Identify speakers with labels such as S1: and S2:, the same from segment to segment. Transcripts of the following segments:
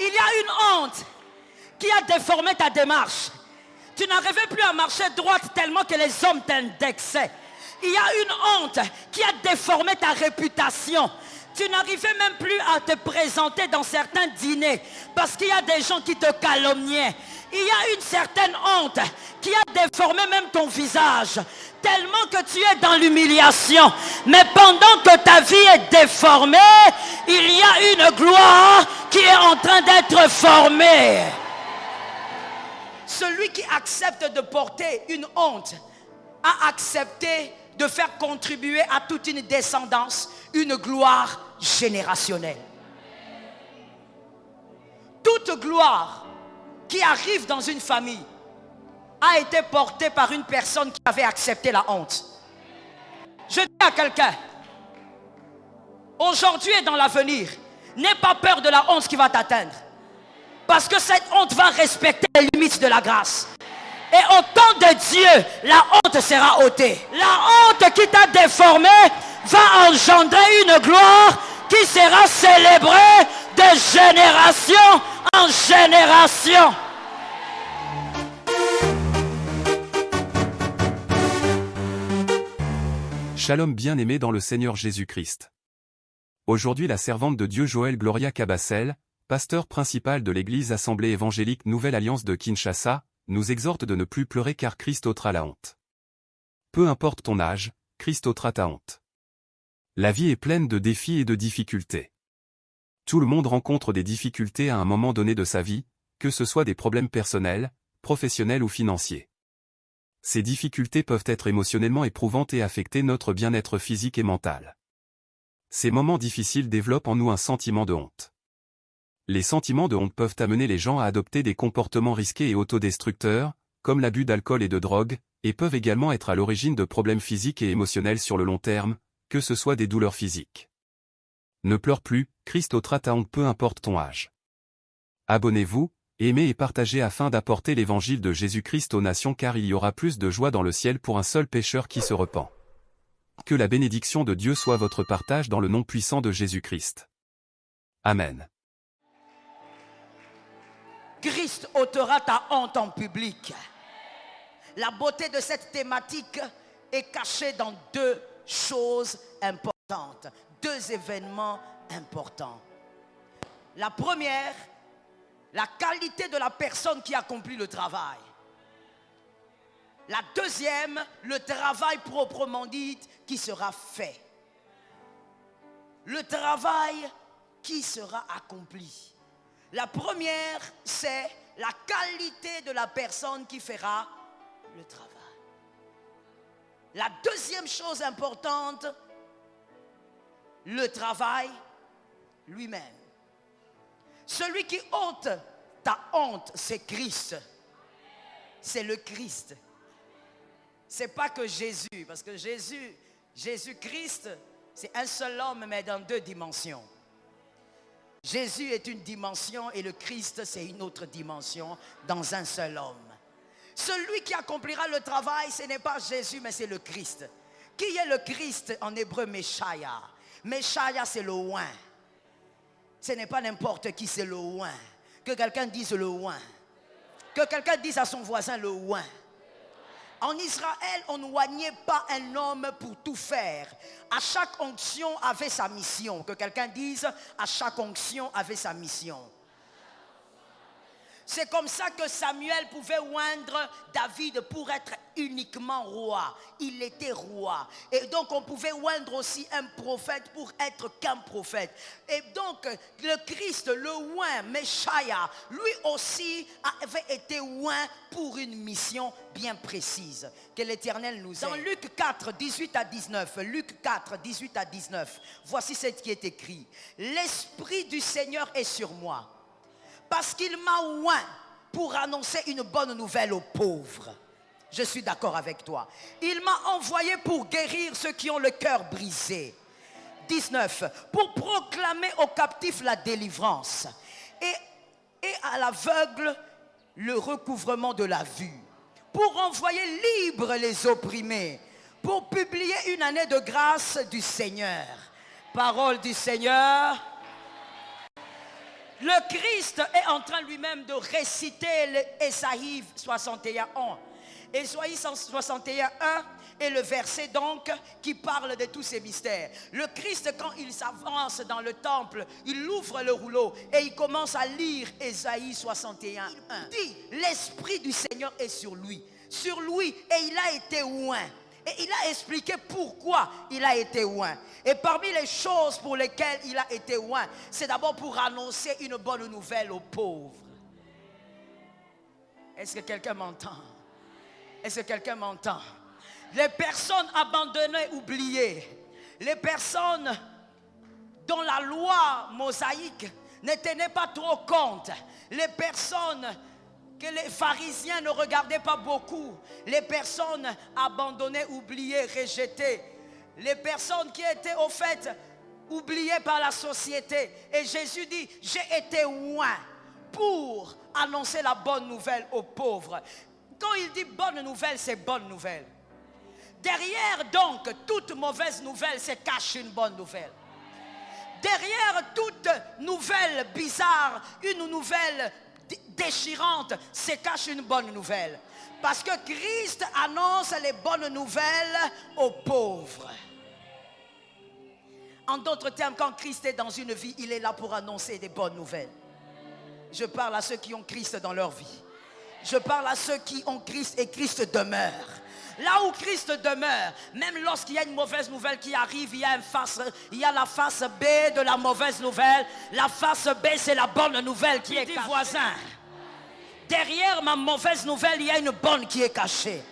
S1: Il y a une honte qui a déformé ta démarche. Tu n'arrivais plus à marcher droite tellement que les hommes t'indexaient. Il y a une honte qui a déformé ta réputation. Tu n'arrivais même plus à te présenter dans certains dîners parce qu'il y a des gens qui te calomniaient. Il y a une certaine honte qui a déformé même ton visage tellement que tu es dans l'humiliation. Mais pendant que ta vie est déformée, il y a une gloire qui est en train d'être formée. Celui qui accepte de porter une honte a accepté de faire contribuer à toute une descendance une gloire générationnelle. Toute gloire qui arrive dans une famille a été portée par une personne qui avait accepté la honte. Je dis à quelqu'un, aujourd'hui et dans l'avenir, n'aie pas peur de la honte qui va t'atteindre. Parce que cette honte va respecter les limites de la grâce. Et au temps de Dieu, la honte sera ôtée. La honte qui t'a déformé va engendrer une gloire qui sera célébrée de génération en génération.
S2: Shalom bien-aimé dans le Seigneur Jésus-Christ. Aujourd'hui la servante de Dieu Joël Gloria Cabassel, pasteur principal de l'église Assemblée évangélique Nouvelle Alliance de Kinshasa, nous exhorte de ne plus pleurer car Christ ôtera la honte. Peu importe ton âge, Christ ôtera ta honte. La vie est pleine de défis et de difficultés. Tout le monde rencontre des difficultés à un moment donné de sa vie, que ce soit des problèmes personnels, professionnels ou financiers. Ces difficultés peuvent être émotionnellement éprouvantes et affecter notre bien-être physique et mental. Ces moments difficiles développent en nous un sentiment de honte. Les sentiments de honte peuvent amener les gens à adopter des comportements risqués et autodestructeurs, comme l'abus d'alcool et de drogue, et peuvent également être à l'origine de problèmes physiques et émotionnels sur le long terme, que ce soit des douleurs physiques. Ne pleure plus, Christ ôtera ta honte peu importe ton âge. Abonnez-vous, aimez et partagez afin d'apporter l'évangile de Jésus-Christ aux nations car il y aura plus de joie dans le ciel pour un seul pécheur qui se repent. Que la bénédiction de Dieu soit votre partage dans le nom puissant de Jésus-Christ. Amen.
S1: Christ ôtera ta honte en public. La beauté de cette thématique est cachée dans deux choses importantes, deux événements importants. La première, la qualité de la personne qui accomplit le travail. La deuxième, le travail proprement dit qui sera fait. Le travail qui sera accompli. La première, c'est la qualité de la personne qui fera le travail. La deuxième chose importante, le travail lui-même. Celui qui ôte ta honte, c'est Christ. C'est le Christ. C'est pas que Jésus, parce que Jésus-Christ, c'est un seul homme, mais dans deux dimensions. Jésus est une dimension et le Christ, c'est une autre dimension dans un seul homme. Celui qui accomplira le travail, ce n'est pas Jésus, mais c'est le Christ. Qui est le Christ en hébreu? Meshaya. Meshaya, c'est le oint. Ce n'est pas n'importe qui, c'est le oint. Que quelqu'un dise le oint. Que quelqu'un dise à son voisin le oint. En Israël, on n'oignait pas un homme pour tout faire. À chaque onction avait sa mission. Que quelqu'un dise, à chaque onction avait sa mission. C'est comme ça que Samuel pouvait oindre David pour être uniquement roi. Il était roi. Et donc on pouvait oindre aussi un prophète pour être qu'un prophète. Et donc le Christ, le oint, Meshaya, lui aussi avait été oint pour une mission bien précise. Que l'Éternel nous aide. Dans Luc 4, 18 à 19, Luc 4, 18 à 19, voici ce qui est écrit. L'Esprit du Seigneur est sur moi. Parce qu'il m'a oint pour annoncer une bonne nouvelle aux pauvres. Je suis d'accord avec toi. Il m'a envoyé pour guérir ceux qui ont le cœur brisé. 19. Pour proclamer aux captifs la délivrance. Et à l'aveugle le recouvrement de la vue. Pour envoyer libres les opprimés. Pour publier une année de grâce du Seigneur. Parole du Seigneur. Le Christ est en train lui-même de réciter Ésaïe 61:1. Ésaïe 61:1 est le verset donc qui parle de tous ces mystères. Le Christ, quand il s'avance dans le temple, il ouvre le rouleau et il commence à lire Ésaïe 61:1. Il dit, l'Esprit du Seigneur est sur lui. Sur lui, et il a été oint. Et il a expliqué pourquoi il a été oint. Et parmi les choses pour lesquelles il a été oint, c'est d'abord pour annoncer une bonne nouvelle aux pauvres. Est-ce que quelqu'un m'entend? Est-ce que quelqu'un m'entend? Les personnes abandonnées, oubliées, les personnes dont la loi mosaïque ne tenait pas trop compte, les personnes que les pharisiens ne regardaient pas beaucoup, les personnes abandonnées, oubliées, rejetées, les personnes qui étaient au fait oubliées par la société. Et Jésus dit, j'ai été oint pour annoncer la bonne nouvelle aux pauvres. Quand il dit bonne nouvelle, c'est bonne nouvelle. Derrière donc toute mauvaise nouvelle se cache une bonne nouvelle. Derrière toute nouvelle bizarre, une nouvelle déchirante, se cache une bonne nouvelle. Parce que Christ annonce les bonnes nouvelles aux pauvres. En d'autres termes, quand Christ est dans une vie, il est là pour annoncer des bonnes nouvelles. Je parle à ceux qui ont Christ dans leur vie. Je parle à ceux qui ont Christ et Christ demeure. Là où Christ demeure, même lorsqu'il y a une mauvaise nouvelle qui arrive, il y a la face B de la mauvaise nouvelle. La face B, c'est la bonne nouvelle qui est cachée. Voisin, derrière ma mauvaise nouvelle, il y a une bonne qui est cachée.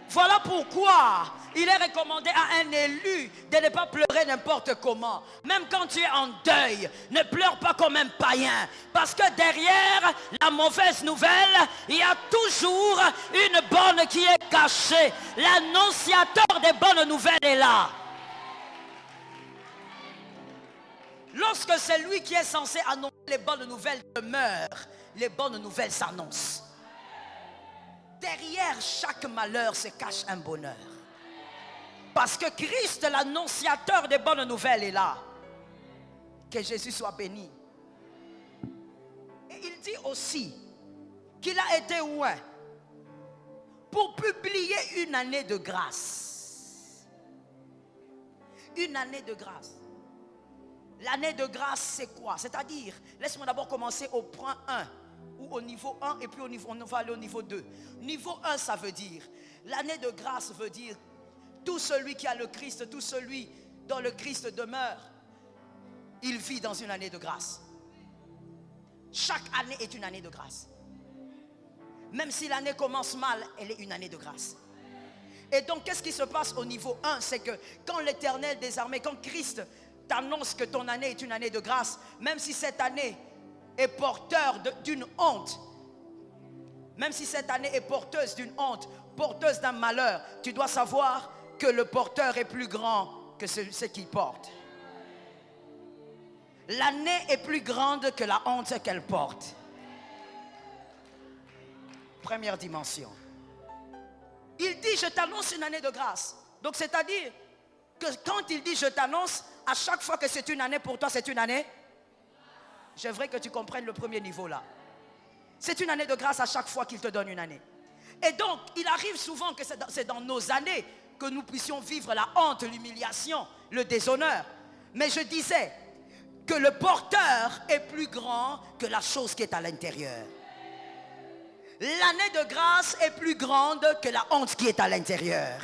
S1: Voilà pourquoi il est recommandé à un élu de ne pas pleurer n'importe comment. Même quand tu es en deuil, ne pleure pas comme un païen. Parce que derrière la mauvaise nouvelle, il y a toujours une bonne qui est cachée. L'annonciateur des bonnes nouvelles est là. Lorsque celui qui est censé annoncer les bonnes nouvelles demeure, les bonnes nouvelles s'annoncent. Derrière chaque malheur se cache un bonheur. Parce que Christ, l'annonciateur des bonnes nouvelles, est là. Que Jésus soit béni. Et il dit aussi qu'il a été oint pour publier une année de grâce. Une année de grâce. L'année de grâce, c'est quoi? C'est-à-dire, laisse-moi d'abord commencer au point 1. Ou au niveau 1 et puis on va aller au niveau 2. Niveau 1, ça veut dire, l'année de grâce veut dire, tout celui qui a le Christ, tout celui dont le Christ demeure, il vit dans une année de grâce. Chaque année est une année de grâce. Même si l'année commence mal, elle est une année de grâce. Et donc, qu'est-ce qui se passe au niveau 1? C'est que quand l'Éternel des armées, quand Christ t'annonce que ton année est une année de grâce, même si cette année est porteur d'une honte, même si cette année est porteuse d'une honte, porteuse d'un malheur, tu dois savoir que le porteur est plus grand que ce qu'il porte. L'année est plus grande que la honte qu'elle porte. Première dimension. Il dit, je t'annonce une année de grâce. Donc c'est-à-dire que quand il dit je t'annonce, à chaque fois que c'est une année pour toi, c'est une année. J'aimerais que tu comprennes le premier niveau là. C'est une année de grâce à chaque fois qu'il te donne une année. Et donc, il arrive souvent que c'est dans nos années que nous puissions vivre la honte, l'humiliation, le déshonneur. Mais je disais que le porteur est plus grand que la chose qui est à l'intérieur. L'année de grâce est plus grande que la honte qui est à l'intérieur.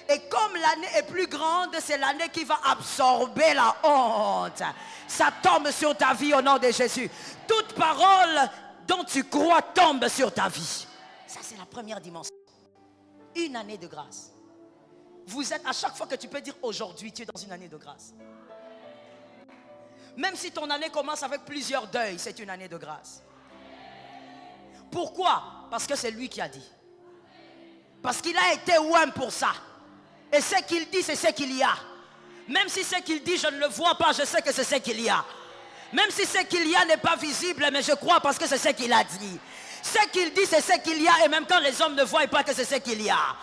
S1: Et comme l'année est plus grande, c'est l'année qui va absorber la honte. Ça tombe sur ta vie au nom de Jésus. Toute parole dont tu crois tombe sur ta vie. Ça, c'est la première dimension. Une année de grâce. Vous êtes, à chaque fois que tu peux dire aujourd'hui, tu es dans une année de grâce. Même si ton année commence avec plusieurs deuils, c'est une année de grâce. Pourquoi? Parce que c'est lui qui a dit. Parce qu'il a été oint pour ça. Et ce qu'il dit, c'est ce qu'il y a. Même si ce qu'il dit, je ne le vois pas, je sais que c'est ce qu'il y a. Même si ce qu'il y a n'est pas visible, mais je crois parce que c'est ce qu'il a dit. Ce qu'il dit, c'est ce qu'il y a, et même quand les hommes ne voient pas que c'est ce qu'il y a.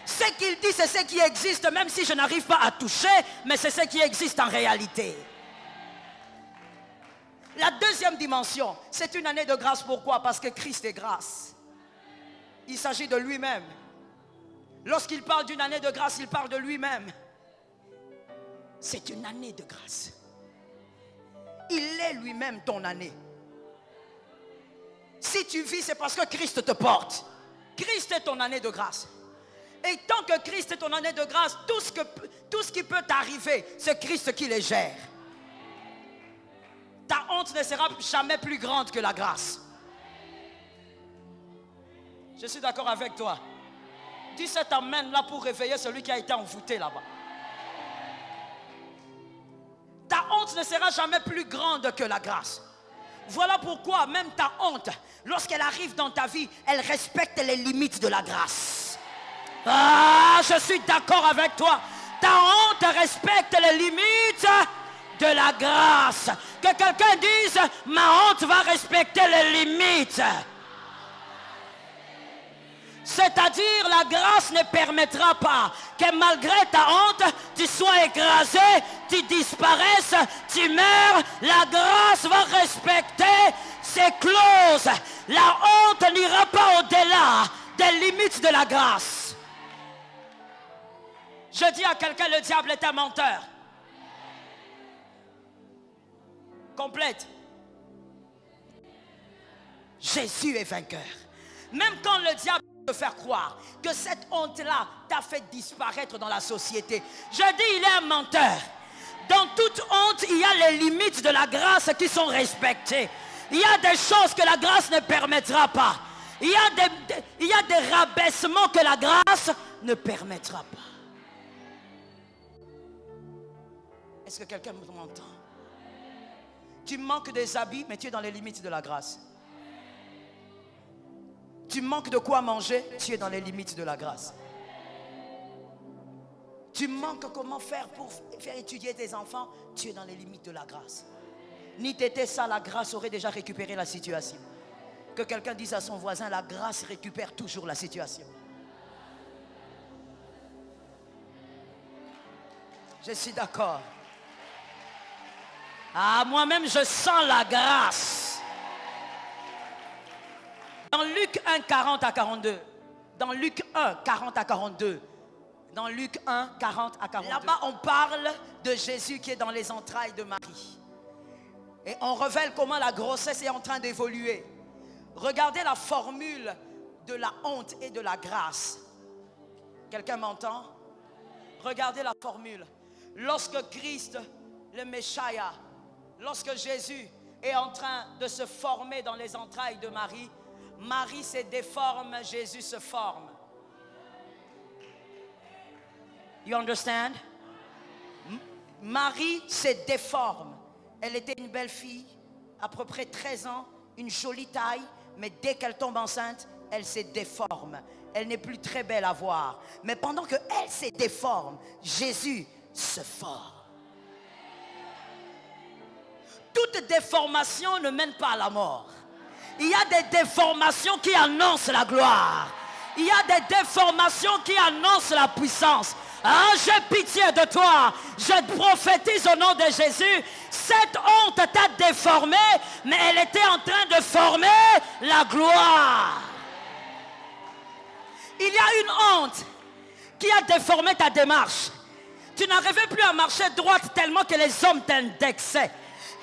S1: Ce qu'il dit, c'est ce qui existe, même si je n'arrive pas à toucher, mais c'est ce qui existe en réalité. La deuxième dimension, c'est une année de grâce. Pourquoi? Parce que Christ est grâce. Il s'agit de lui-même. Lorsqu'il parle d'une année de grâce, il parle de lui-même. C'est une année de grâce. Il est lui-même ton année. Si tu vis, c'est parce que Christ te porte. Christ est ton année de grâce. Et tant que Christ est ton année de grâce, tout ce qui peut t'arriver, c'est Christ qui les gère. Ta honte ne sera jamais plus grande que la grâce. Je suis d'accord avec toi. Dis cet amen là pour réveiller celui qui a été envoûté là-bas. Ta honte ne sera jamais plus grande que la grâce. Voilà pourquoi même ta honte, lorsqu'elle arrive dans ta vie, elle respecte les limites de la grâce. Ah, je suis d'accord avec toi. Ta honte respecte les limites de la grâce. Que quelqu'un dise, ma honte va respecter les limites. C'est-à-dire, la grâce ne permettra pas que malgré ta honte, tu sois écrasé, tu disparaisses, tu meurs. La grâce va respecter ses clauses. La honte n'ira pas au-delà des limites de la grâce. Je dis à quelqu'un, le diable est un menteur. Complète. Jésus est vainqueur. Même quand le diable te faire croire que cette honte-là t'a fait disparaître dans la société, je dis, il est un menteur. Dans toute honte, il y a les limites de la grâce qui sont respectées. Il y a des choses que la grâce ne permettra pas. Il y a des rabaissements que la grâce ne permettra pas. Est-ce que quelqu'un m'entend? Tu manques des habits, mais tu es dans les limites de la grâce. Tu manques de quoi manger, tu es dans les limites de la grâce. Tu manques comment faire pour faire étudier tes enfants, tu es dans les limites de la grâce. Ni t'étais ça, la grâce aurait déjà récupéré la situation. Que quelqu'un dise à son voisin, la grâce récupère toujours la situation. Je suis d'accord. Ah, moi-même je sens la grâce. Dans Luc 1, 40 à 42. Dans Luc 1, 40 à 42. Dans Luc 1, 40 à 42. Là-bas, on parle de Jésus qui est dans les entrailles de Marie. Et on révèle comment la grossesse est en train d'évoluer. Regardez la formule de la honte et de la grâce. Quelqu'un m'entend? Regardez la formule. Lorsque Christ, le Messia, lorsque Jésus est en train de se former dans les entrailles de Marie, Marie se déforme, Jésus se forme. You understand? Marie se déforme. Elle était une belle fille, à peu près 13 ans, une jolie taille, mais dès qu'elle tombe enceinte, elle se déforme. Elle n'est plus très belle à voir. Mais pendant qu'elle se déforme, Jésus se forme. Toute déformation ne mène pas à la mort. Il y a des déformations qui annoncent la gloire. Il y a des déformations qui annoncent la puissance. Ah, j'ai pitié de toi. Je prophétise au nom de Jésus. Cette honte t'a déformé, mais elle était en train de former la gloire. Il y a une honte qui a déformé ta démarche. Tu n'arrivais plus à marcher droite tellement que les hommes t'indexaient.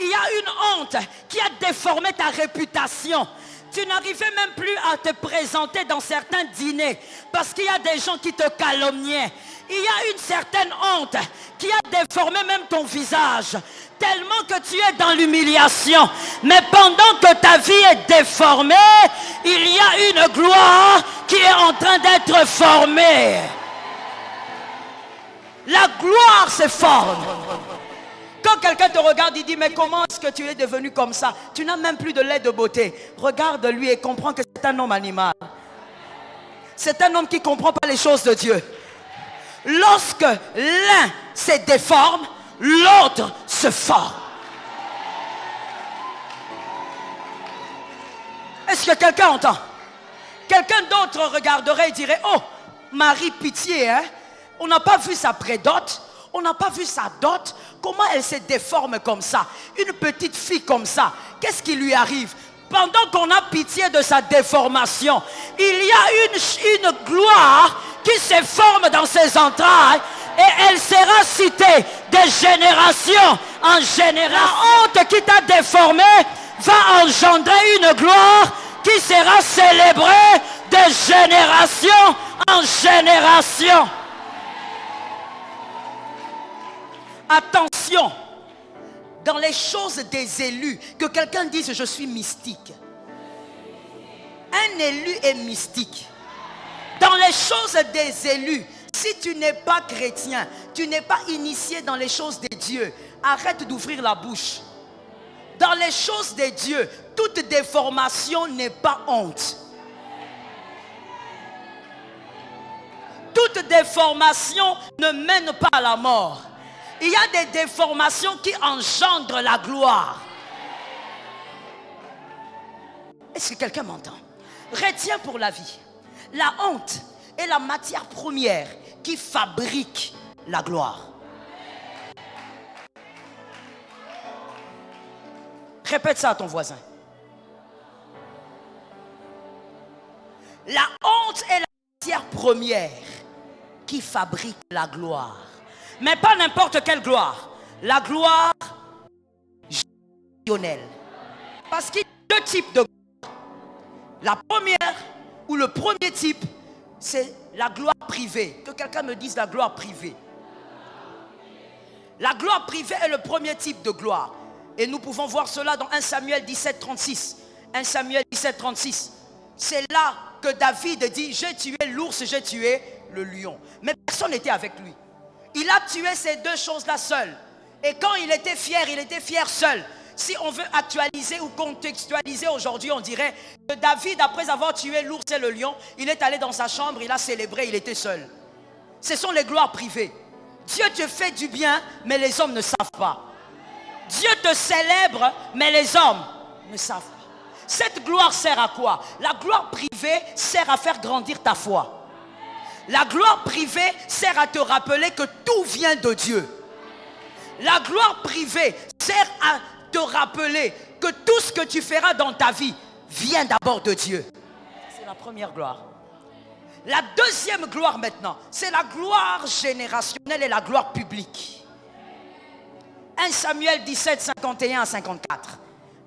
S1: Il y a une honte qui a déformé ta réputation. Tu n'arrivais même plus à te présenter dans certains dîners parce qu'il y a des gens qui te calomniaient. Il y a une certaine honte qui a déformé même ton visage tellement que tu es dans l'humiliation. Mais pendant que ta vie est déformée, il y a une gloire qui est en train d'être formée. La gloire se forme. Quand quelqu'un te regarde, il dit, mais comment est-ce que tu es devenu comme ça? Tu n'as même plus de lait de beauté. Regarde-lui et comprends que c'est un homme animal. C'est un homme qui ne comprend pas les choses de Dieu. Lorsque l'un se déforme, l'autre se forme. Est-ce que quelqu'un entend? Quelqu'un d'autre regarderait et dirait, oh, Marie, pitié, hein? On n'a pas vu sa prédote. On n'a pas vu sa dot. Comment elle se déforme comme ça? Une petite fille comme ça, qu'est-ce qui lui arrive? Pendant qu'on a pitié de sa déformation, il y a une gloire qui se forme dans ses entrailles et elle sera citée de génération en génération. La honte qui t'a déformé va engendrer une gloire qui sera célébrée de génération en génération. Attention, dans les choses des élus, que quelqu'un dise je suis mystique. Un élu est mystique. Dans les choses des élus, si tu n'es pas chrétien, tu n'es pas initié dans les choses de Dieu, arrête d'ouvrir la bouche. Dans les choses de Dieu, toute déformation n'est pas honte. Toute déformation ne mène pas à la mort. Il y a des déformations qui engendrent la gloire. Est-ce que quelqu'un m'entend? Retiens pour la vie. La honte est la matière première qui fabrique la gloire. Répète ça à ton voisin. La honte est la matière première qui fabrique la gloire. Mais pas n'importe quelle gloire. La gloire générationnelle. Parce qu'il y a deux types de gloire. La première, ou le premier type, c'est la gloire privée. Que quelqu'un me dise la gloire privée. La gloire privée est le premier type de gloire. Et nous pouvons voir cela dans 1 Samuel 17, 36. 1 Samuel 17, 36. C'est là que David dit, j'ai tué l'ours, j'ai tué le lion. Mais personne n'était avec lui. Il a tué ces deux choses-là seul. Et quand il était fier seul. Si on veut actualiser ou contextualiser aujourd'hui, on dirait que David, après avoir tué l'ours et le lion, il est allé dans sa chambre, il a célébré, il était seul. Ce sont les gloires privées. Dieu te fait du bien, mais les hommes ne savent pas. Dieu te célèbre, mais les hommes ne savent pas. Cette gloire sert à quoi? La gloire privée sert à faire grandir ta foi. La gloire privée sert à te rappeler que tout vient de Dieu. La gloire privée sert à te rappeler que tout ce que tu feras dans ta vie vient d'abord de Dieu. C'est la première gloire. La deuxième gloire maintenant, c'est la gloire générationnelle et la gloire publique. 1 Samuel 17, 51 à 54.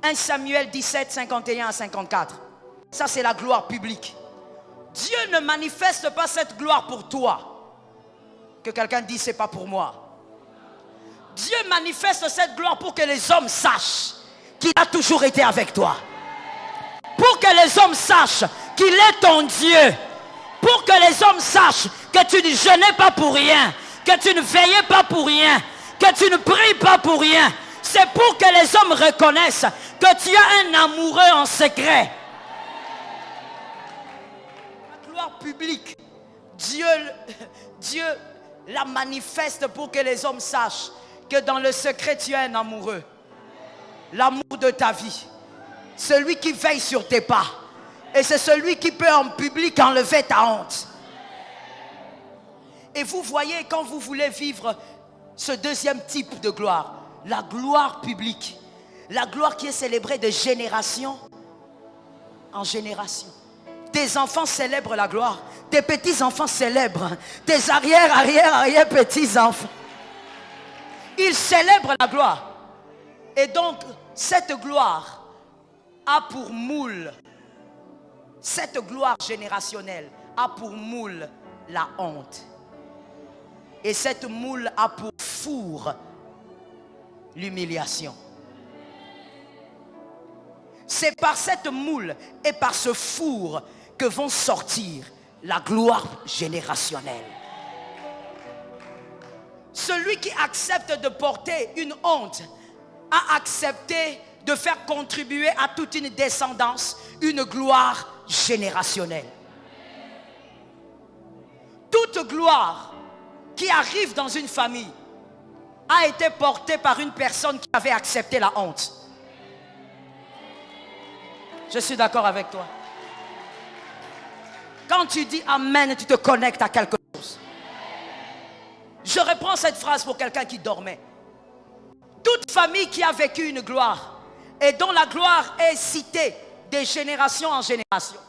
S1: 1 Samuel 17, 51 à 54. Ça, c'est la gloire publique. Dieu ne manifeste pas cette gloire pour toi. Que quelqu'un dise, c'est pas pour moi. Dieu manifeste cette gloire pour que les hommes sachent qu'il a toujours été avec toi. Pour que les hommes sachent qu'il est ton Dieu. Pour que les hommes sachent que tu ne jeûnais pas pour rien. Que tu ne veillais pas pour rien. Que tu ne pries pas pour rien. C'est pour que les hommes reconnaissent que tu as un amoureux en secret. La gloire publique, Dieu la manifeste pour que les hommes sachent que dans le secret tu as un amoureux. L'amour de ta vie. Celui qui veille sur tes pas. Et c'est celui qui peut en public enlever ta honte. Et vous voyez, quand vous voulez vivre ce deuxième type de gloire, la gloire publique, la gloire qui est célébrée de génération en génération. Tes enfants célèbrent la gloire, tes petits-enfants célèbrent, tes arrière-petits-enfants. Ils célèbrent la gloire. Et donc, cette gloire a pour moule, cette gloire générationnelle a pour moule la honte. Et cette moule a pour four l'humiliation. C'est par cette moule et par ce four que vont sortir la gloire générationnelle. Celui qui accepte de porter une honte a accepté de faire contribuer à toute une descendance une gloire générationnelle. Toute gloire qui arrive dans une famille a été portée par une personne qui avait accepté la honte. Je suis d'accord avec toi. Quand tu dis Amen, tu te connectes à quelque chose. Je reprends cette phrase pour quelqu'un qui dormait. Toute famille qui a vécu une gloire et dont la gloire est citée de génération en génération,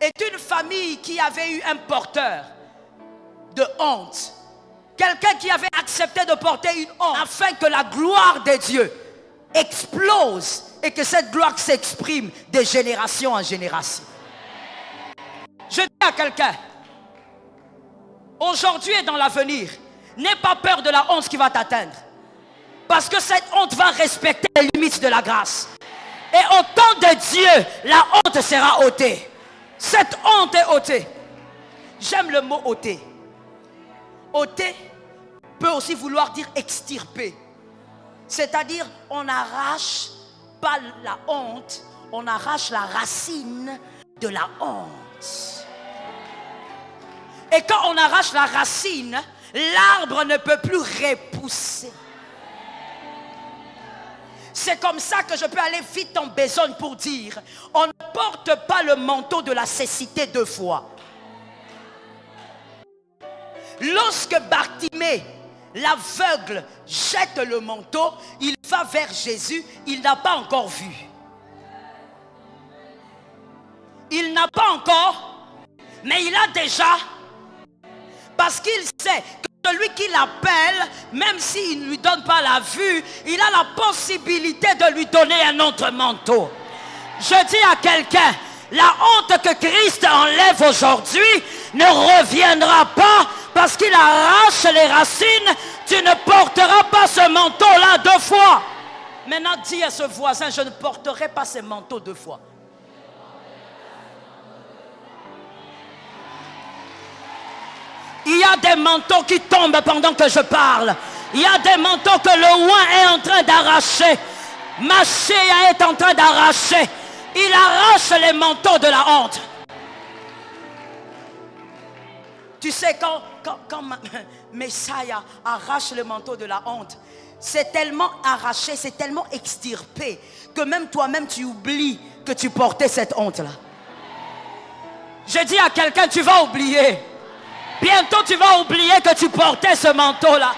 S1: est une famille qui avait eu un porteur de honte. Quelqu'un qui avait accepté de porter une honte afin que la gloire de Dieu explose et que cette gloire s'exprime de génération en génération. Je dis à quelqu'un, aujourd'hui et dans l'avenir, n'aie pas peur de la honte qui va t'atteindre. Parce que cette honte va respecter les limites de la grâce. Et au temps de Dieu, la honte sera ôtée. Cette honte est ôtée. J'aime le mot ôter. Ôter peut aussi vouloir dire extirper. C'est-à-dire, on n'arrache pas la honte, on arrache la racine de la honte. Et quand on arrache la racine, l'arbre ne peut plus repousser. C'est comme ça que je peux aller vite en besogne pour dire, on ne porte pas le manteau de la cécité deux fois. Lorsque Bartimée, l'aveugle, jette le manteau, il va vers Jésus, il n'a pas encore vu. Il n'a pas encore, mais il a déjà, parce qu'il sait que celui qui l'appelle, même s'il ne lui donne pas la vue, il a la possibilité de lui donner un autre manteau. Je dis à quelqu'un, la honte que Christ enlève aujourd'hui ne reviendra pas parce qu'il arrache les racines. Tu ne porteras pas ce manteau-là deux fois. Maintenant, dis à ce voisin, je ne porterai pas ce manteau deux fois. Il y a des manteaux qui tombent pendant que je parle. Il y a des manteaux que le oin est en train d'arracher. Machéa est en train d'arracher. Il arrache les manteaux de la honte. Tu sais, quand Messiah arrache le manteau de la honte, c'est tellement arraché, c'est tellement extirpé que même toi-même tu oublies que tu portais cette honte-là. Je dis à quelqu'un, tu vas oublier. Bientôt tu vas oublier que tu portais ce manteau-là.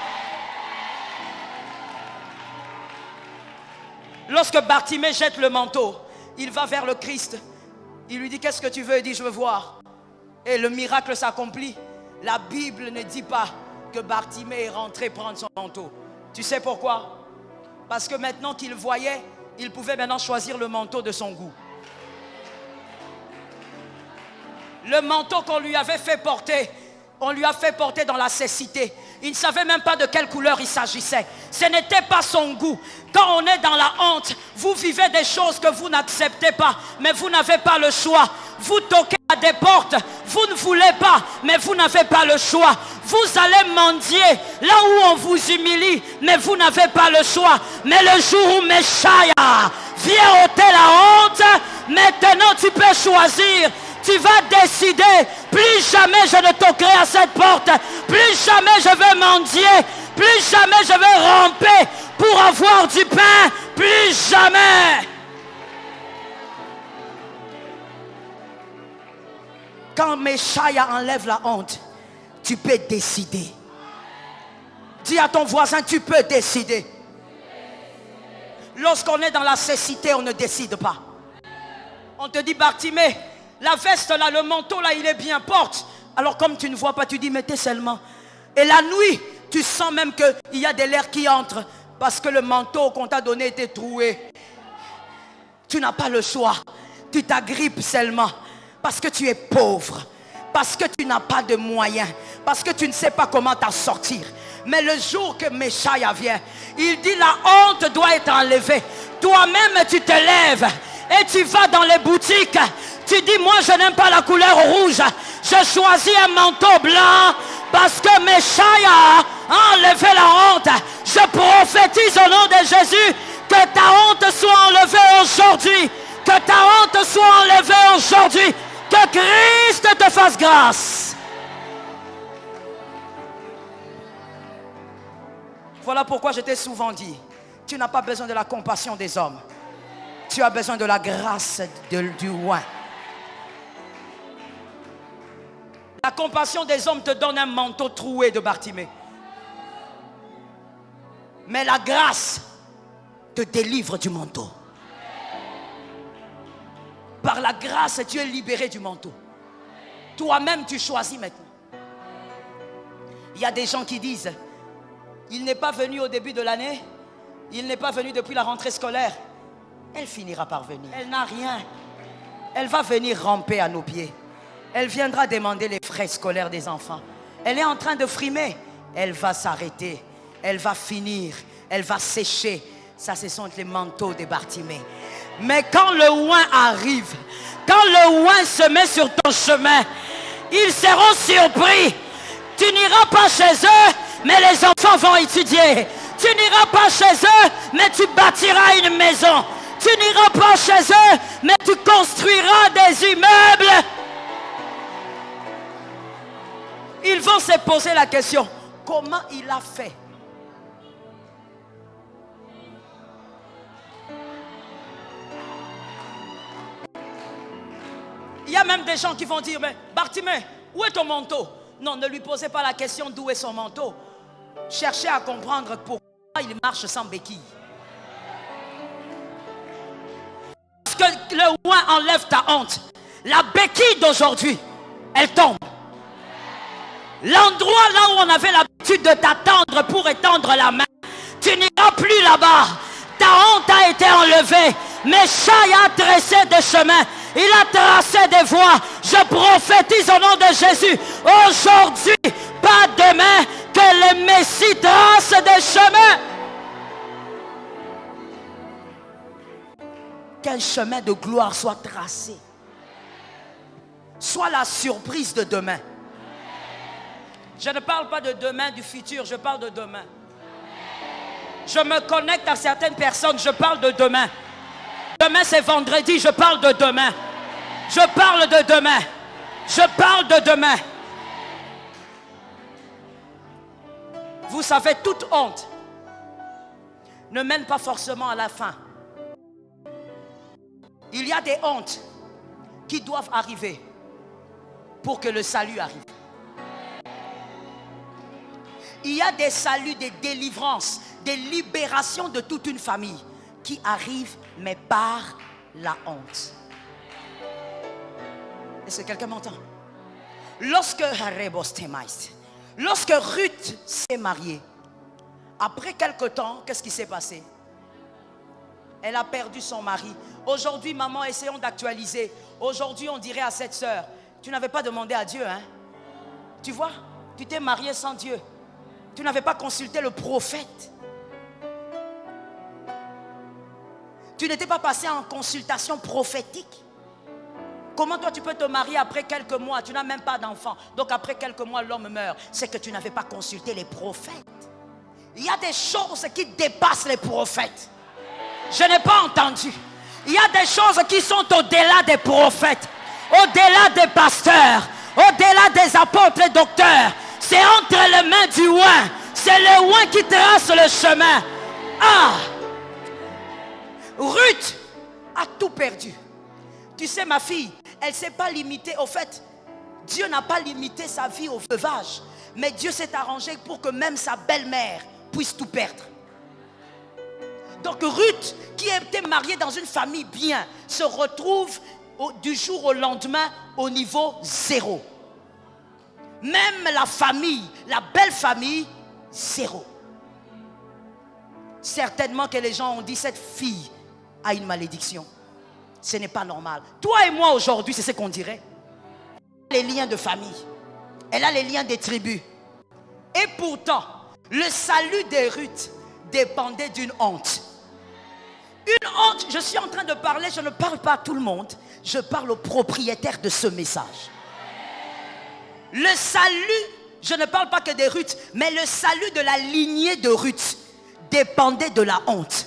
S1: Lorsque Bartimée jette le manteau, il va vers le Christ. Il lui dit, qu'est-ce que tu veux? Il dit, je veux voir. Et le miracle s'accomplit. La Bible ne dit pas que Bartimée est rentré prendre son manteau. Tu sais pourquoi? Parce que maintenant qu'il voyait, il pouvait maintenant choisir le manteau de son goût. Le manteau qu'on lui avait fait porter, on lui a fait porter dans la cécité. Il ne savait même pas de quelle couleur il s'agissait. Ce n'était pas son goût. Quand on est dans la honte, vous vivez des choses que vous n'acceptez pas, mais vous n'avez pas le choix. Vous toquez à des portes, vous ne voulez pas, mais vous n'avez pas le choix. Vous allez mendier là où on vous humilie, mais vous n'avez pas le choix. Mais le jour où Messiah vient ôter la honte, maintenant tu peux choisir. Tu vas décider, plus jamais je ne toquerai à cette porte, plus jamais je vais mendier, plus jamais je vais ramper pour avoir du pain, plus jamais. Quand Messiah enlève la honte, tu peux décider. Dis à ton voisin, tu peux décider. Lorsqu'on est dans la cécité, on ne décide pas. On te dit, Bartimée, la veste là, le manteau là, il est bien, porte. Alors comme tu ne vois pas, tu dis, mettez seulement. Et la nuit, tu sens même qu'il y a de l'air qui entre. Parce que le manteau qu'on t'a donné était troué. Tu n'as pas le choix. Tu t'agrippes seulement. Parce que tu es pauvre. Parce que tu n'as pas de moyens. Parce que tu ne sais pas comment t'en sortir. Mais le jour que Messiah vient, il dit, la honte doit être enlevée. Toi-même, tu te lèves. Et tu vas dans les boutiques. Tu dis, moi je n'aime pas la couleur rouge. Je choisis un manteau blanc. Parce que Messiah a enlevé la honte. Je prophétise au nom de Jésus que ta honte soit enlevée aujourd'hui. Que ta honte soit enlevée aujourd'hui. Que Christ te fasse grâce. Voilà pourquoi je t'ai souvent dit, tu n'as pas besoin de la compassion des hommes. Tu as besoin de la grâce du roi. La compassion des hommes te donne un manteau troué de Bartimée. Mais la grâce te délivre du manteau. Par la grâce, tu es libéré du manteau. Toi-même, tu choisis maintenant. Il y a des gens qui disent, il n'est pas venu au début de l'année, il n'est pas venu depuis la rentrée scolaire. Elle finira par venir. Elle n'a rien. Elle va venir ramper à nos pieds. Elle viendra demander les frais scolaires des enfants. Elle est en train de frimer. Elle va s'arrêter. Elle va finir. Elle va sécher. Ça, ce sont les manteaux de Bartimée. Mais quand le oint arrive, quand le oint se met sur ton chemin, ils seront surpris. Tu n'iras pas chez eux, mais les enfants vont étudier. Tu n'iras pas chez eux, mais tu bâtiras une maison. Tu n'iras pas chez eux, mais tu construiras des immeubles. Ils vont se poser la question, comment il a fait? Il y a même des gens qui vont dire, mais Bartimée, où est ton manteau? Non, ne lui posez pas la question d'où est son manteau. Cherchez à comprendre pourquoi il marche sans béquille. Parce que le oint enlève ta honte. La béquille d'aujourd'hui, elle tombe. L'endroit là où on avait l'habitude de t'attendre pour étendre la main, tu n'iras plus là-bas. Ta honte a été enlevée. Meshaï a tracé des chemins. Il a tracé des voies. Je prophétise au nom de Jésus. Aujourd'hui, pas demain, que le Messie trace des chemins. Qu'un chemin de gloire soit tracé. Soit la surprise de demain. Je ne parle pas de demain, du futur, je parle de demain. Je me connecte à certaines personnes, je parle de demain. Demain c'est vendredi, je parle de demain. Je parle de demain. Je parle de demain. Vous savez, toute honte ne mène pas forcément à la fin. Il y a des hontes qui doivent arriver pour que le salut arrive. Il y a des saluts, des délivrances, des libérations de toute une famille qui arrivent, mais par la honte. Est-ce que quelqu'un m'entend? Lorsque Ruth s'est mariée, après quelque temps, qu'est-ce qui s'est passé? Elle a perdu son mari. Aujourd'hui, maman, essayons d'actualiser. Aujourd'hui, on dirait à cette sœur, tu n'avais pas demandé à Dieu, hein? Tu vois, tu t'es mariée sans Dieu. Tu n'avais pas consulté le prophète. Tu n'étais pas passé en consultation prophétique. Comment toi tu peux te marier après quelques mois? Tu n'as même pas d'enfant. Donc après quelques mois l'homme meurt. C'est que tu n'avais pas consulté les prophètes. Il y a des choses qui dépassent les prophètes. Je n'ai pas entendu. Il y a des choses qui sont au-delà des prophètes, au-delà des pasteurs, au-delà des apôtres et docteurs. C'est entre les mains du oint. C'est le oint qui trace le chemin. Ah! Ruth a tout perdu. Tu sais, ma fille, elle ne s'est pas limitée. Au fait, Dieu n'a pas limité sa vie au veuvage. Mais Dieu s'est arrangé pour que même sa belle-mère puisse tout perdre. Donc Ruth, qui était mariée dans une famille bien, se retrouve du jour au lendemain au niveau 0. Même la famille, la belle famille, 0. Certainement que les gens ont dit, cette fille a une malédiction. Ce n'est pas normal. Toi et moi aujourd'hui, c'est ce qu'on dirait. Les liens de famille. Elle a les liens des tribus. Et pourtant, le salut de Ruth dépendait d'une honte. Une honte, je suis en train de parler, je ne parle pas à tout le monde. Je parle au propriétaire de ce message. Le salut, je ne parle pas que de Ruth, mais le salut de la lignée de Ruth dépendait de la honte.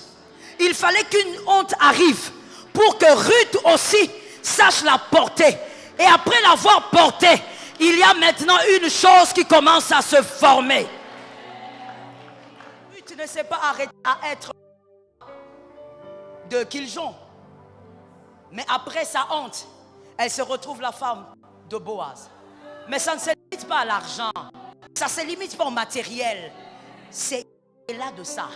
S1: Il fallait qu'une honte arrive pour que Ruth aussi sache la porter. Et après l'avoir portée, il y a maintenant une chose qui commence à se former. Ruth ne s'est pas arrêtée à être de Kiljon. Mais après sa honte, elle se retrouve la femme de Boaz. Mais ça ne se limite pas à l'argent. Ça ne se limite pas au matériel. C'est là de ça.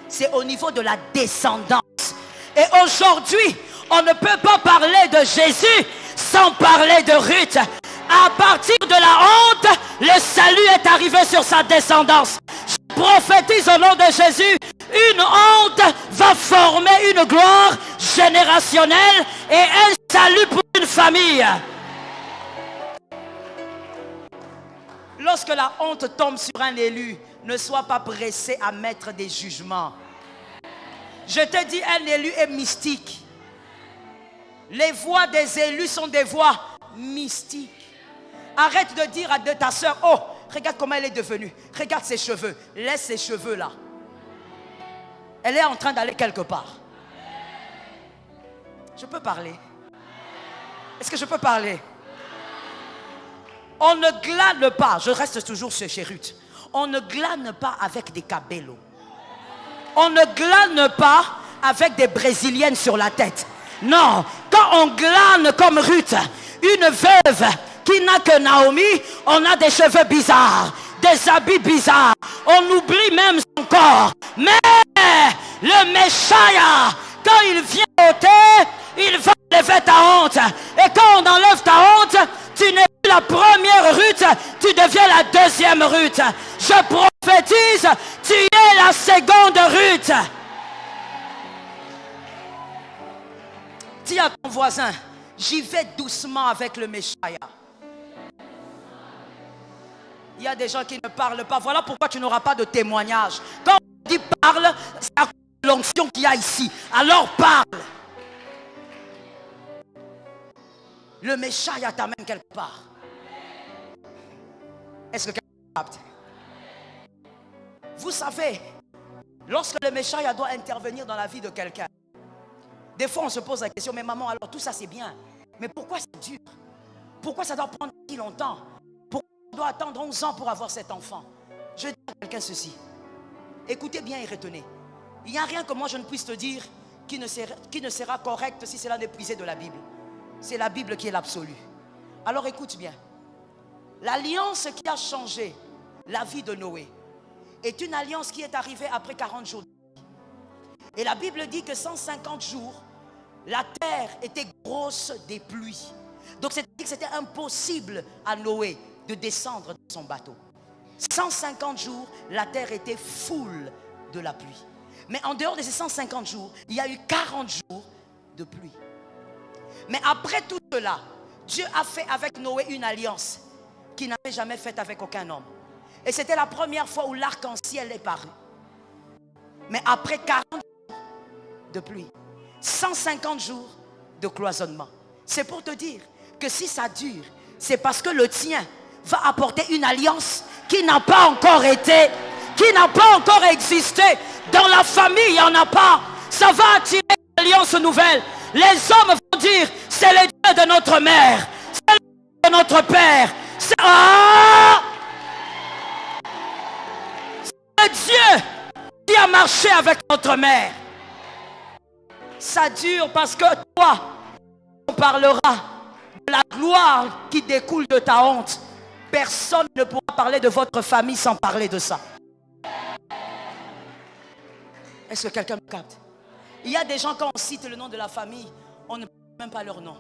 S1: C'est au niveau de la descendance. Et aujourd'hui, On ne peut pas parler de Jésus sans parler de Ruth. À partir de la honte, le salut est arrivé sur sa descendance. Je prophétise au nom de Jésus, une honte va former une gloire générationnelle et un salut pour une famille. Lorsque la honte tombe sur un élu, ne sois pas pressé à mettre des jugements. Je te dis, un élu est mystique. Les voix des élus sont des voix mystiques. Arrête de dire à ta soeur, oh, regarde comment elle est devenue. Regarde ses cheveux. Laisse ses cheveux là. Elle est en train d'aller quelque part. Je peux parler? Est-ce que je peux parler? On ne glane pas, je reste toujours chez Ruth. On ne glane pas avec des cabellos. On ne glane pas avec des brésiliennes sur la tête. Non, quand on glane comme Ruth, une veuve qui n'a que Naomi, on a des cheveux bizarres, des habits bizarres. On oublie même son corps. Mais le Messia, quand il vient ôter, il va enlever ta honte. Et quand on enlève ta honte, tu n'es plus la première Ruth, tu deviens la deuxième Ruth. Je prophétise, tu es la seconde Ruth. Dis à ton voisin, j'y vais doucement avec le Messia. Il y a des gens qui ne parlent pas. Voilà pourquoi tu n'auras pas de témoignage. Quand on dit parle, c'est à cause de l'onction qu'il y a ici. Alors parle. Le Messia t'amène quelque part. Est-ce que quelqu'un capte? Vous savez, lorsque le Messia doit intervenir dans la vie de quelqu'un, des fois on se pose la question, mais maman, alors tout ça c'est bien, mais pourquoi c'est dur? Pourquoi ça doit prendre si longtemps? Pourquoi on doit attendre 11 ans pour avoir cet enfant? Je dis à quelqu'un ceci, écoutez bien et retenez, il n'y a rien que moi je ne puisse te dire qui ne sera correct si cela n'est puisé de la Bible. C'est la Bible qui est l'absolu. Alors écoute bien, l'alliance qui a changé la vie de Noé est une alliance qui est arrivée après 40 jours. Et la Bible dit que 150 jours, la terre était grosse des pluies. Donc c'est-à-dire que c'était impossible à Noé de descendre de son bateau. 150 jours, la terre était full de la pluie. Mais en dehors de ces 150 jours, il y a eu 40 jours de pluie. Mais après tout cela, Dieu a fait avec Noé une alliance qu'il n'avait jamais faite avec aucun homme. Et c'était la première fois où l'arc-en-ciel est paru. Mais après 40 jours de pluie, 150 jours de cloisonnement. C'est pour te dire que si ça dure, c'est parce que le tien va apporter une alliance qui n'a pas encore été, qui n'a pas encore existé. Dans la famille, il n'y en a pas. Ça va attirer une alliance nouvelle. Les hommes vont dire, c'est le Dieu de notre mère, c'est le Dieu de notre père. C'est le Dieu qui a marché avec notre mère. Ça dure parce que toi, on parlera de la gloire qui découle de ta honte. Personne ne pourra parler de votre famille sans parler de ça. Est-ce que quelqu'un me capte? Il y a des gens, quand on cite le nom de la famille, on ne parle même pas leur nom.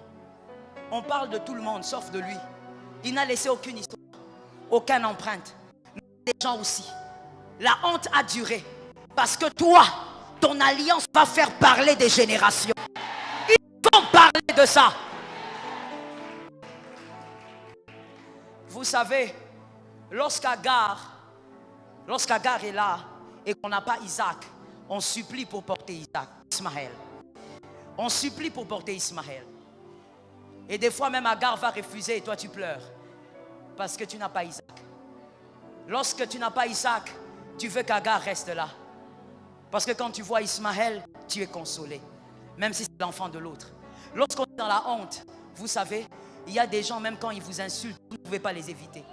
S1: On parle de tout le monde sauf de lui. Il n'a laissé aucune histoire, aucune empreinte. Mais des gens aussi. La honte a duré parce que toi, ton alliance va faire parler des générations. Ils vont parler de ça. Vous savez, lorsqu'Agar est là et qu'on n'a pas Isaac, on supplie pour porter Ismaël. On supplie pour porter Ismaël. Et des fois même Agar va refuser et toi tu pleures. Parce que tu n'as pas Isaac. Lorsque tu n'as pas Isaac, tu veux qu'Agar reste là. Parce que quand tu vois Ismaël, tu es consolé. Même si c'est l'enfant de l'autre. Lorsqu'on est dans la honte, vous savez, il y a des gens, même quand ils vous insultent, vous ne pouvez pas les éviter.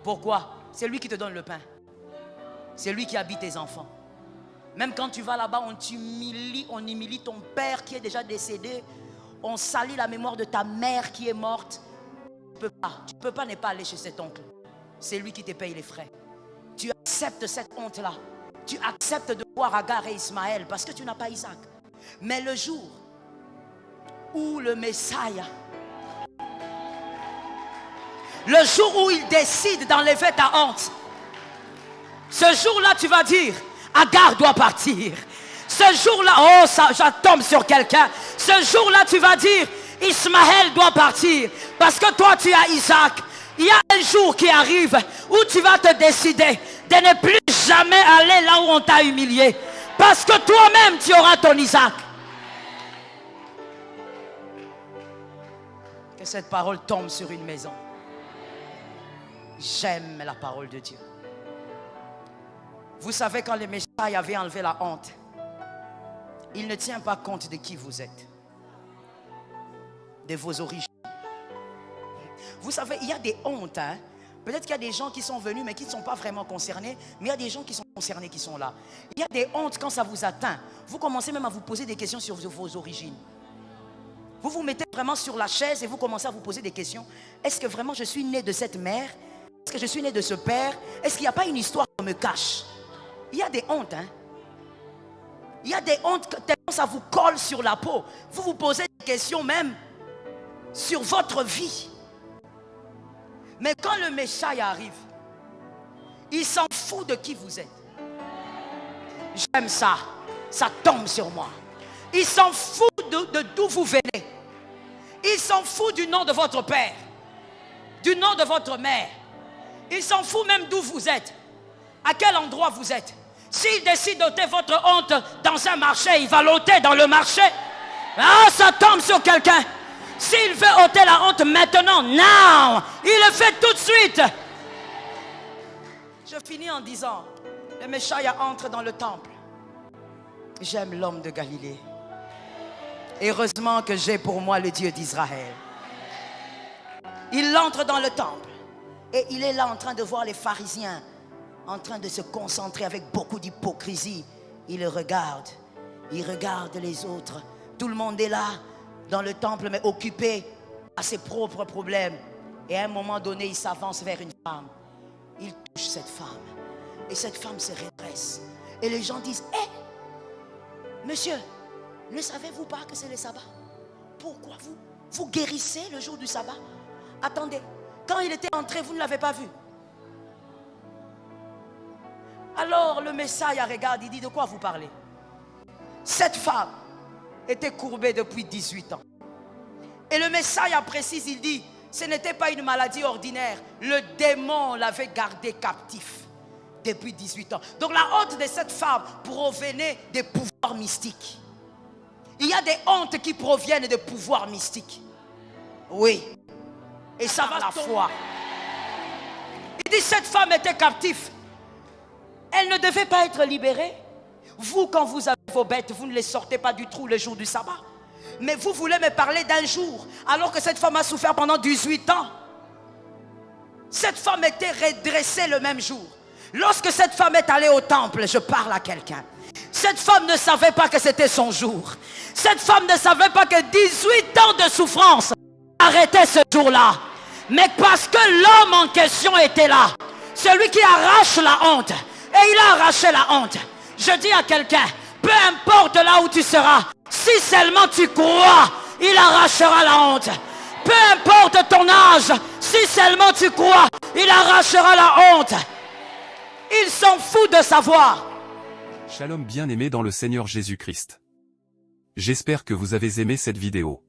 S1: Pourquoi? C'est lui qui te donne le pain. C'est lui qui habite tes enfants. Même quand tu vas là-bas, on humilie ton père qui est déjà décédé. On salit la mémoire de ta mère qui est morte. Tu ne peux pas ne pas aller chez cet oncle. C'est lui qui te paye les frais. Tu acceptes cette honte-là. Tu acceptes de voir Agar et Ismaël parce que tu n'as pas Isaac. Mais le jour où le Messie, le jour où il décide d'enlever ta honte, ce jour-là tu vas dire, Agar doit partir. Ce jour-là, oh ça tombe sur quelqu'un. Ce jour-là tu vas dire, Ismaël doit partir. Parce que toi tu as Isaac. Il y a un jour qui arrive où tu vas te décider de ne plus jamais aller là où on t'a humilié. Parce que toi-même tu auras ton Isaac. Que cette parole tombe sur une maison. J'aime la parole de Dieu. Vous savez, quand le Messie avait enlevé la honte, il ne tient pas compte de qui vous êtes, de vos origines. Vous savez, il y a des hontes. Hein? Peut-être qu'il y a des gens qui sont venus mais qui ne sont pas vraiment concernés. Mais il y a des gens qui sont concernés qui sont là. Il y a des hontes quand ça vous atteint. Vous commencez même à vous poser des questions sur vos origines. Vous vous mettez vraiment sur la chaise et vous commencez à vous poser des questions. Est-ce que vraiment je suis né de cette mère? Est-ce que je suis né de ce père? Est-ce qu'il n'y a pas une histoire qu'on me cache? Il y a des hontes. Hein? Il y a des hontes tellement ça vous colle sur la peau. Vous vous posez des questions même sur votre vie. Mais quand le Messie arrive, il s'en fout de qui vous êtes. J'aime ça. Ça tombe sur moi. Il s'en fout de d'où vous venez. Il s'en fout du nom de votre père, du nom de votre mère. Il s'en fout même d'où vous êtes, à quel endroit vous êtes. S'il décide d'ôter votre honte dans un marché, il va l'ôter dans le marché. Ah, ça tombe sur quelqu'un. S'il veut ôter la honte maintenant, now, il le fait tout de suite. Je finis en disant, le Messie entre dans le temple. J'aime l'homme de Galilée. Heureusement que j'ai pour moi le Dieu d'Israël. Il entre dans le temple. Et il est là en train de voir les pharisiens en train de se concentrer avec beaucoup d'hypocrisie. Il regarde les autres. Tout le monde est là dans le temple mais occupé à ses propres problèmes. Et à un moment donné, il s'avance vers une femme. Il touche cette femme. Et cette femme se redresse. Et les gens disent, hé, monsieur, ne savez-vous pas que c'est le sabbat? Pourquoi vous guérissez le jour du sabbat? Attendez, quand il était entré, vous ne l'avez pas vu. Alors le Messie regarde, il dit, de quoi vous parlez? Cette femme était courbée depuis 18 ans. Et le Messie précise, il dit, ce n'était pas une maladie ordinaire. Le démon l'avait gardée captif depuis 18 ans. Donc la honte de cette femme provenait des pouvoirs mystiques. Il y a des hontes qui proviennent de pouvoirs mystiques. Oui. Et ça va la foi. Il dit, cette femme était captive. Elle ne devait pas être libérée. Vous, quand vous avez vos bêtes, vous ne les sortez pas du trou le jour du sabbat. Mais vous voulez me parler d'un jour, alors que cette femme a souffert pendant 18 ans. Cette femme était redressée le même jour. Lorsque cette femme est allée au temple, je parle à quelqu'un. Cette femme ne savait pas que c'était son jour. Cette femme ne savait pas que 18 ans de souffrance arrêtaient ce jour-là. Mais parce que l'homme en question était là, celui qui arrache la honte, et il a arraché la honte. Je dis à quelqu'un, peu importe là où tu seras, si seulement tu crois, il arrachera la honte. Peu importe ton âge, si seulement tu crois, il arrachera la honte. Il s'en fout de savoir.
S2: Shalom bien-aimés dans le Seigneur Jésus-Christ. J'espère que vous avez aimé cette vidéo.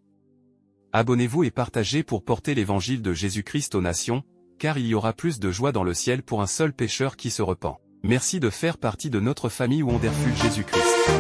S2: Abonnez-vous et partagez pour porter l'évangile de Jésus-Christ aux nations, car il y aura plus de joie dans le ciel pour un seul pécheur qui se repent. Merci de faire partie de notre famille Wonderful Jésus-Christ.